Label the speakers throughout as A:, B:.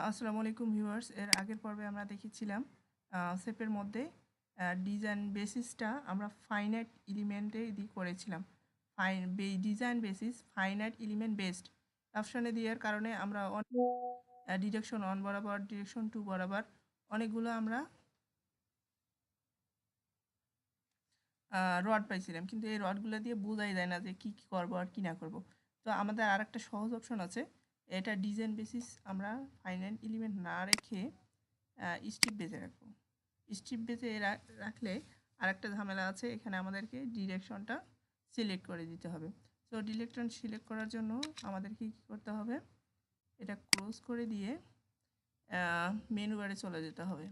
A: আসসালামু আলাইকুম ভিউয়ার্স। এর আগের পর্বে আমরা দেখেছিলাম শেপের মধ্যে ডিজাইন বেসিসটা আমরা ফাইনাইট এলিমেন্টে করেছিলাম। Design basis finite element based অপশানে দেওয়ার কারণে আমরা ডিরেকশন 1 বরাবর, ডিরেকশন 2 বরাবর অনেকগুলো আমরা রড পাইছিলাম, কিন্তু এই রডগুলো দিয়ে বোঝাই যায় না যে কী কী করবো আর কী না করব। তো আমাদের আর একটা সহজ অপশন আছে, এটা ডিজাইন বেসিস আমরা ফাইনাইট এলিমেন্ট না রেখে স্ট্রিপ বেজে রাখবো। স্ট্রিপ বেজে রাখলে আরেকটা ঝামেলা আছে, এখানে আমাদেরকে ডিরেকশনটা সিলেক্ট করে দিতে হবে। তো ডিরেকশন সিলেক্ট করার জন্য আমাদেরকে কী করতে হবে, এটা ক্লোজ করে দিয়ে মেনু বারে চলে যেতে হবে।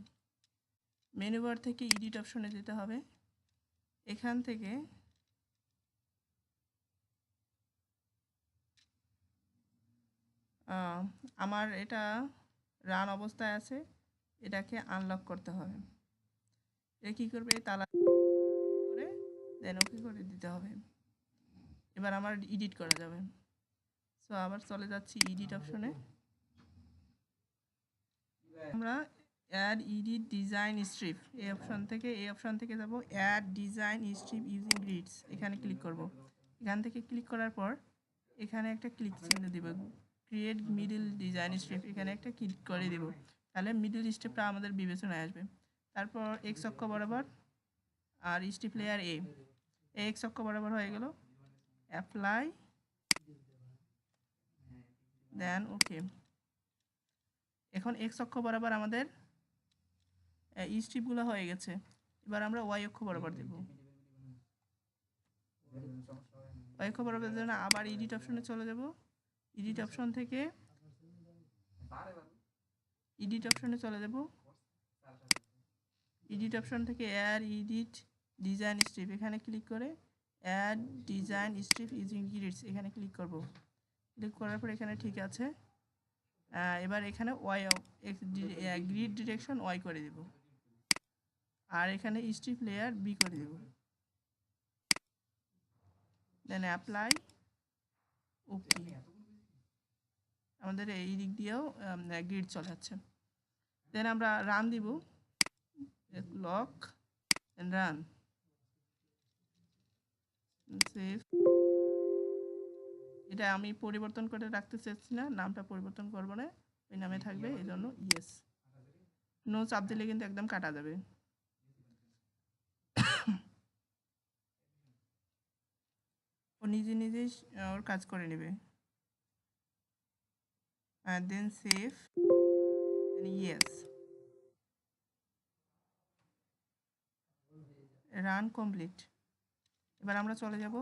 A: মেনু বার থেকে এডিট অপশনে যেতে হবে। এখান থেকে আমার এটা রান অবস্থায় আছে, এটাকে আনলক করতে হবে। এটা কী করবে, তালা করে দেন ওকে করে দিতে হবে। এবার আমার এডিট করা যাবে। সো আবার চলে যাচ্ছি এডিট অপশনে। আমরা অ্যাড এডিট ডিজাইন স্ট্রিপ এই অপশন থেকে যাব add design strip using grids, এখানে ক্লিক করব। এখান থেকে ক্লিক করার পর এখানে একটা ক্লিক চিহ্ন দিব, ক্রিয়েট মিডল ডিজাইন স্ট্রিপ, এখানে একটা ক্লিক করে দেব। তাহলে মিডল স্ট্রিপটা আমাদের বিবেচনায় আসবে। তারপর এক্স অক্ষ বরাবর আর স্ট্রিপ লেয়ার এক্স অক্ষ বরাবর হয়ে গেল। অ্যাপ্লাই দেন ওকে। এখন এক্স অক্ষ বরাবর আমাদের স্ট্রিপগুলো হয়ে গেছে। এবার আমরা ওয়াই অক্ষ বরাবর দেব। ওয়াই অক্ষ বরাবর জন্য আবার এডিট অপশনে চলে যাব। এডিট অপশন থেকে এডিট অপশনে চলে যাব। এডিট অপশন থেকে অ্যাড এডিট ডিজাইন স্ট্রিপ, এখানে ক্লিক করে add design strip using grids, এখানে ক্লিক করব। ক্লিক করার পর এখানে ঠিক আছে। এবার এখানে ওয়াই গ্রিড ডিরেকশন ওয়াই করে দেব, আর এখানে স্ট্রিপ লেয়ার বি করে দেব। দেন অ্যাপ্লাই ওকে। আমাদের এই দিক দিয়েও গ্রিড চলে যাচ্ছে। দেন আমরা রান দিব, লক এন্ড রান, সেভ। এটা আমি পরিবর্তন করে রাখতে চাচ্ছি না, নামটা পরিবর্তন করবো না, ওই নামে থাকবে, এই জন্য ইয়েস। নো চাপ দিলে কিন্তু একদম কাটা যাবে। ও নিজে নিজেই ওর কাজ করে নেবে। দেন সেভ, ইয়েস, রান কমপ্লিট। এবার আমরা চলে যাব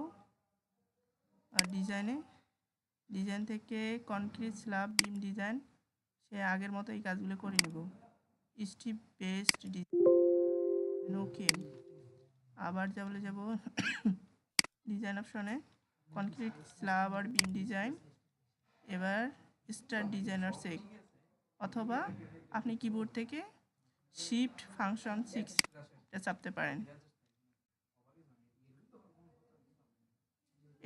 A: ডিজাইনে। ডিজাইন থেকে কনক্রিট স্ল্যাব বিম ডিজাইন, সে আগের মতো এই কাজগুলো করে নেব। স্ট্রিপ বেসড ডিজাইন ওকে। আবার চলে যাব ডিজাইন অপশনে, কনক্রিট স্ল্যাব আর বিম ডিজাইন। এবার স্টার্ট ডিজাইনার চেক, অথবা আপনি কিবোর্ড থেকে শিফট ফাংশন 6 এটা চাপতে পারেন।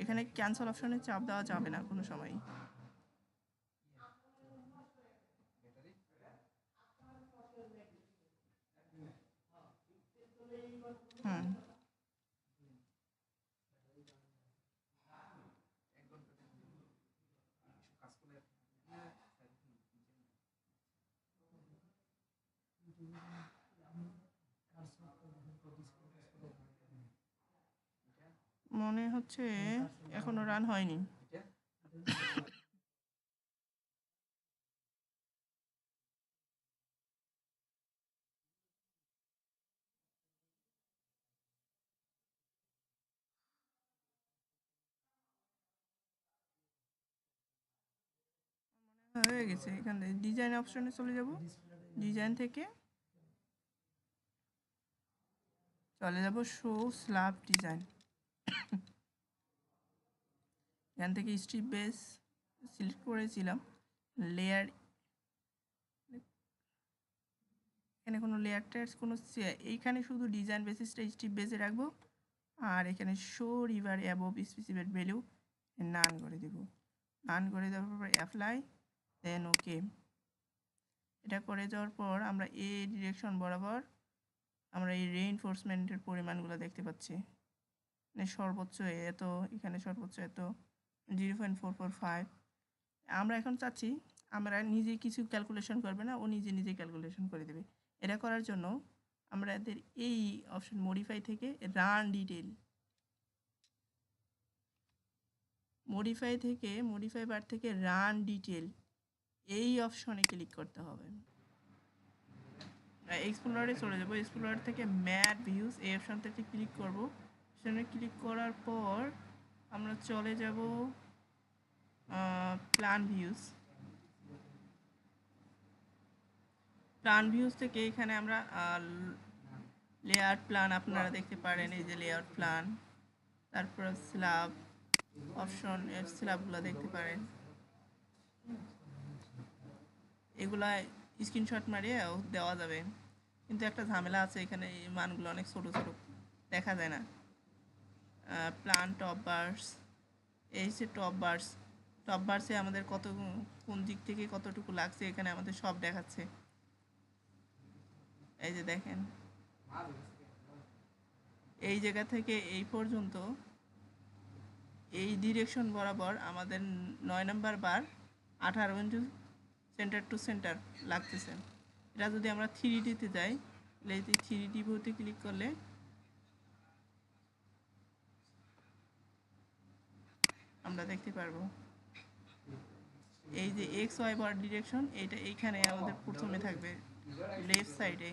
A: এখানে ক্যান্সেল অপশনে চাপ দেওয়া যাবে না কোনো সময়। মনে হচ্ছে এখনো রান হয়নি। হয়ে গেছে। এখান থেকে ডিজাইন অপশনে চলে যাব। ডিজাইন থেকে চলে যাব শো স্ল্যাব ডিজাইন। এখান থেকে স্ট্রিপ বেস সিলেক্ট করেছিলাম। লেয়ার, এখানে কোনো লেয়ার টায়ার্স কোনো, এইখানে শুধু ডিজাইন বেসিসটা স্ট্রিপ বেসে রাখবো, আর এখানে show river above specified value none করে দেব। নান করে দেওয়ার পর অ্যাপ্লাই দেন ওকে। এটা করে যাওয়ার পর আমরা এই ডিরেকশন বরাবর আমরা এই রেইনফোর্সমেন্টের পরিমাণগুলো দেখতে পাচ্ছি, মানে সর্বোচ্চ এত, এখানে সর্বোচ্চ এত 0.445। আমরা এখন চাচ্ছি আমরা নিজে কিছু ক্যালকুলেশন করবে না, ও নিজে নিজে ক্যালকুলেশন করে দেবে। এটা করার জন্য আমাদের এই অপশন মডিফাই থেকে রান ডিটেল, মডিফাই বার থেকে রান ডিটেল এই অপশনে ক্লিক করতে হবে। এক্সপ্লোরারে চলে যাব, এক্সপ্লোরার থেকে ম্যাট ভিউজ এই অপশন থেকে ক্লিক করব। সেখানে ক্লিক করার পর আমরা চলে যাব প্ল্যান ভিউজ থেকে এখানে আমরা লেআউট প্ল্যান আপনারা দেখতে পারেন, এই যে লেআউট প্ল্যান, তারপর স্ল্যাব অপশন, এর স্ল্যাবগুলো দেখতে পারেন। এগুলা স্ক্রিনশট মারিয়ে দেওয়া যাবে, কিন্তু একটা ঝামেলা আছে, এখানে এই মানগুলো অনেক ছোট ছোট দেখা যায় না। প্ল্যান টপ বার্স, এই যে টপ বার্সে আমাদের কত কোন দিক থেকে কতটুকু লাগছে এখানে আমাদের সব দেখাচ্ছে। এই যে দেখেন, এই জায়গা থেকে এই পর্যন্ত এই ডিরেকশন বরাবর আমাদের 9 নম্বর বার 18 ইঞ্চি সেন্টার টু সেন্টার লাগতেছে। এটা যদি আমরা 3Dতে যাই, তাহলে এই 3D ভিউতে ক্লিক করলে আমরা দেখতে পারবো এই যে এক্স ওয়াই বার ডিরেকশন, এইটা এইখানে আমাদের প্রথমে থাকবে লেফট সাইডে।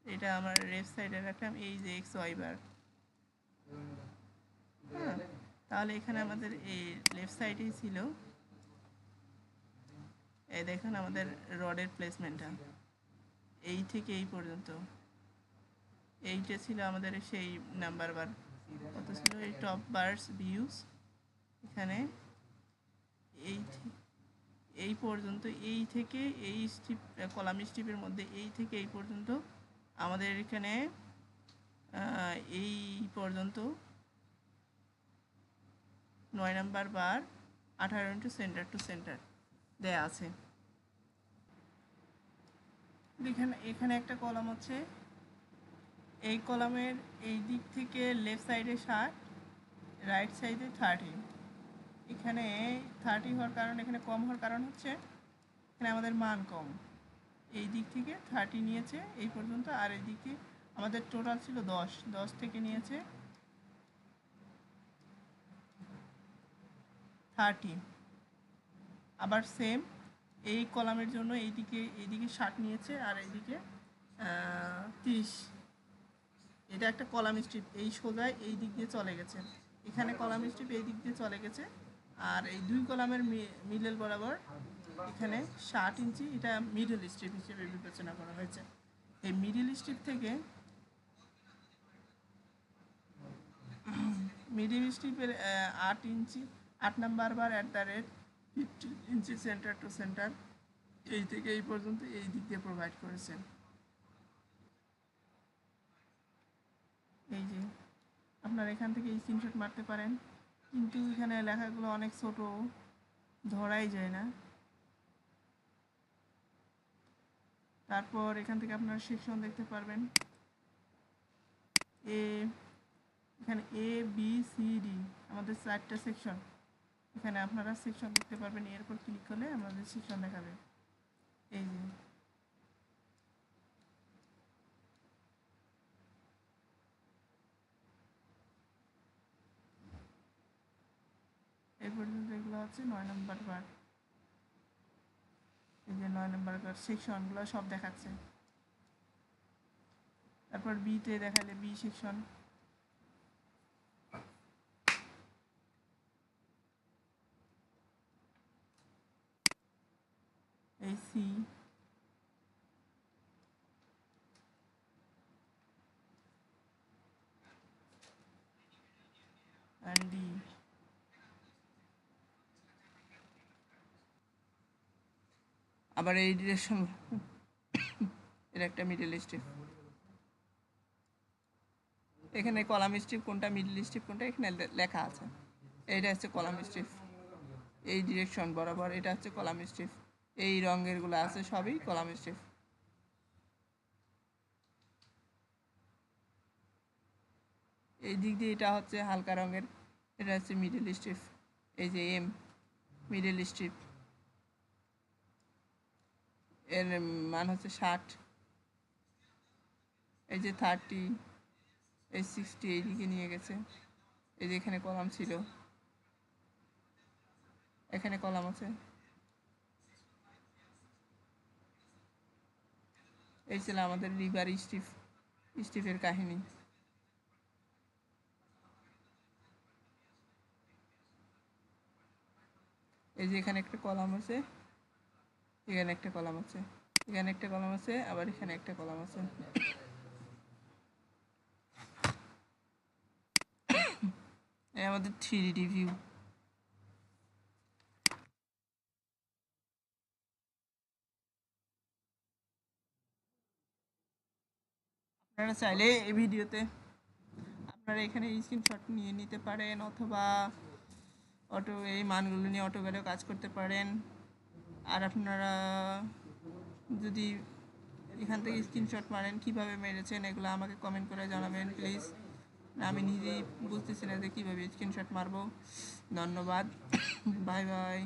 A: এটা আমরা লেফট সাইডে রাখলাম, এই যে এক্স ওয়াই বার। হ্যাঁ, তাহলে এখানে আমাদের এই লেফট সাইডেই ছিল, এই দেখুন আমাদের রডের প্লেসমেন্টটা এই থেকে এই পর্যন্ত, এইটা ছিল আমাদের সেই নাম্বার বার। কত ছিল এই টপ বার্স ভিউজ, এখানে এই পর্যন্ত, এই থেকে এই স্ট্রিপ কলাম স্ট্রিপের মধ্যে এই থেকে এই পর্যন্ত আমাদের এখানে এই পর্যন্ত 9 নম্বর বার 18 ইঞ্চি সেন্টার টু সেন্টার দেয়া আছে। এখানে একটা কলাম হচ্ছে, এই কলামের এই দিক থেকে লেফট সাইডে 60, রাইট সাইডে 30। এখানে 30 হওয়ার কারণ, এখানে কম হওয়ার কারণ হচ্ছে এখানে আমাদের মান কম। এই দিক থেকে 30 নিয়েছে এই পর্যন্ত, আর এই দিকে আমাদের টোটাল ছিল 10 থেকে নিয়েছে 30। আবার সেম এই কলামের জন্য এইদিকে 60 নিয়েছে, আর এইদিকে 30। এটা একটা কলাম স্ট্রিপ, এই সোজায় এই দিক দিয়ে চলে গেছে, এখানে কলাম স্ট্রিপ এই দিক দিয়ে চলে গেছে, আর এই দুই কলামের মিডল বরাবর এখানে 60 ইঞ্চি, এটা মিডল স্ট্রিপ হিসেবে বিবেচনা করা হয়েছে। এই মিডল স্ট্রিপ থেকে মিডল স্ট্রিপের 8 নাম্বার বার @ 15 ইঞ্চি সেন্টার টু সেন্টার এই থেকে এই পর্যন্ত এই দিক দিয়ে প্রোভাইড করেছেন। এই যে আপনারা এখান থেকে স্ক্রিনশট মারতে পারেন, কিন্তু এখানে লেখাগুলো অনেক ছোট, ধরাই যায় না। তারপর এখান থেকে আপনারা সেকশন দেখতে পারবেন, এখানে A B C D আমাদের 4টা সেকশন, এখানে আপনারা সেকশন দেখতে পারবেন। এরপর ক্লিক করলে আমাদের সেকশন দেখাবে। এই যে এই পর্যন্ত এগুলো হচ্ছে 9 নম্বর বার। এই যে 9 নম্বর বার সেকশনগুলো সব দেখাচ্ছে। তারপর বিতে দেখালে বি সেকশন, এই সি, and D। আবার এই ডিরেকশন এর একটা মিডল স্ট্রিপ, এখানে কলাম স্ট্রিপ কোনটা মিডল স্ট্রিপ কোনটা এখানে লেখা আছে। এইটা হচ্ছে কলাম স্ট্রিপ, এই ডিরেকশন বরাবর এটা হচ্ছে কলাম স্ট্রিপ। এই রঙেরগুলো আছে সবই কলাম স্ট্রিপ। এই দিক দিয়ে এটা হচ্ছে হালকা রঙের, এটা হচ্ছে মিডল স্ট্রিপ। এই যে এম মিডল স্ট্রিপ, এর মান হচ্ছে 60। এই যে 30, এই 60 এইদিকে নিয়ে গেছে। এই যে এখানে কলাম ছিল, এখানে কলাম আছে। এই ছিল আমাদের রিভার স্ট্রিপের কাহিনী। এই যে এখানে একটা কলাম আছে, এখানে একটা কলাম আছে, এখানে একটা কলাম আছে, আবার এখানে একটা কলাম আছে। এই আমাদের 3D ভিউ। আপনারা চাইলে এই ভিডিওতে আপনারা এখানে স্ক্রিনশট নিয়ে নিতে পারেন, অথবা এই মানগুলো নিয়ে অটোক্যাডেও কাজ করতে পারেন। আর আপনারা যদি এখান থেকে স্ক্রিনশট মারেন, কীভাবে মেরেছেন এগুলো আমাকে কমেন্ট করে জানাবেন প্লিজ। আমি নিজেই বুঝতেছি না যে কীভাবে স্ক্রিনশট মারবো। ধন্যবাদ, বাই বাই।